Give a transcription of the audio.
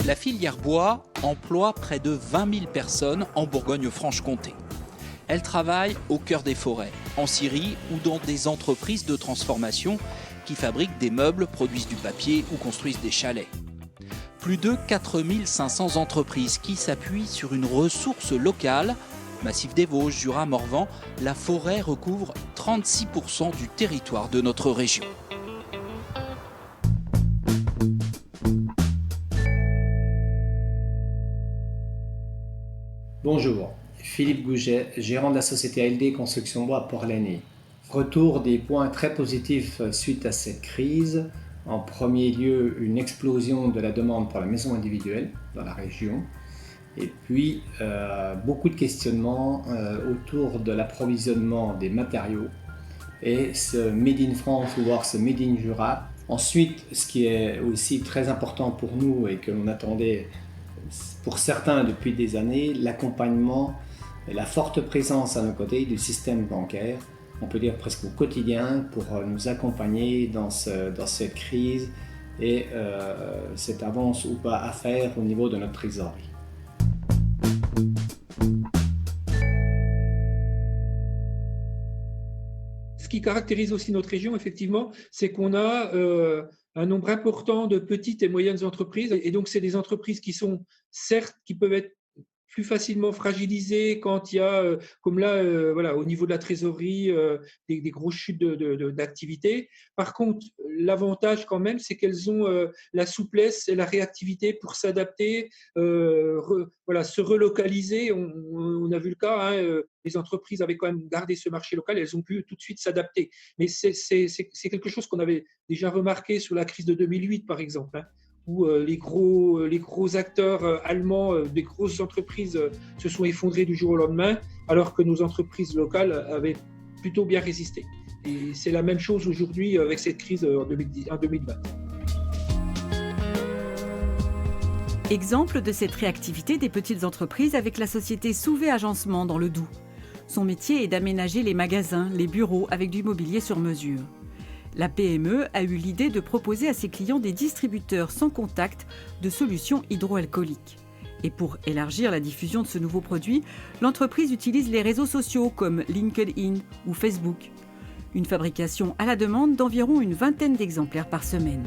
La filière bois emploie près de 20 000 personnes en Bourgogne-Franche-Comté. Elle travaille au cœur des forêts, en Syrie ou dans des entreprises de transformation qui fabriquent des meubles, produisent du papier ou construisent des chalets. Plus de 4 500 entreprises qui s'appuient sur une ressource locale. Massif des Vosges, Jura, Morvan, la forêt recouvre 36% du territoire de notre région. Bonjour, Philippe Gouget, gérant de la société ALD Construction Bois Port-Lagny. Retour des points très positifs suite à cette crise. En premier lieu, une explosion de la demande pour la maison individuelle dans la région. Et puis, beaucoup de questionnements autour de l'approvisionnement des matériaux et ce Made in France ou voire ce Made in Jura. Ensuite, ce qui est aussi très important pour nous et que l'on attendait pour certains depuis des années, l'accompagnement et la forte présence à nos côtés du système bancaire, on peut dire presque au quotidien, pour nous accompagner dans cette crise et cette avance ou pas à faire au niveau de notre trésorerie. Ce qui caractérise aussi notre région, effectivement, c'est qu'on a un nombre important de petites et moyennes entreprises. Et donc, c'est des entreprises qui sont, certes, qui peuvent être plus facilement fragilisées quand il y a, comme là, voilà, au niveau de la trésorerie, des grosses chutes d'activité. Par contre, l'avantage quand même, c'est qu'elles ont la souplesse et la réactivité pour s'adapter, voilà, se relocaliser. On a vu le cas, hein, les entreprises avaient quand même gardé ce marché local, elles ont pu tout de suite s'adapter. Mais c'est quelque chose qu'on avait déjà remarqué sur la crise de 2008, par exemple, hein, où les gros acteurs allemands, des grosses entreprises se sont effondrés du jour au lendemain, alors que nos entreprises locales avaient plutôt bien résisté. Et c'est la même chose aujourd'hui avec cette crise en 2020. Exemple de cette réactivité des petites entreprises avec la société Souvet Agencement dans le Doubs. Son métier est d'aménager les magasins, les bureaux avec du mobilier sur mesure. La PME a eu l'idée de proposer à ses clients des distributeurs sans contact de solutions hydroalcooliques. Et pour élargir la diffusion de ce nouveau produit, l'entreprise utilise les réseaux sociaux comme LinkedIn ou Facebook. Une fabrication à la demande d'environ une vingtaine d'exemplaires par semaine.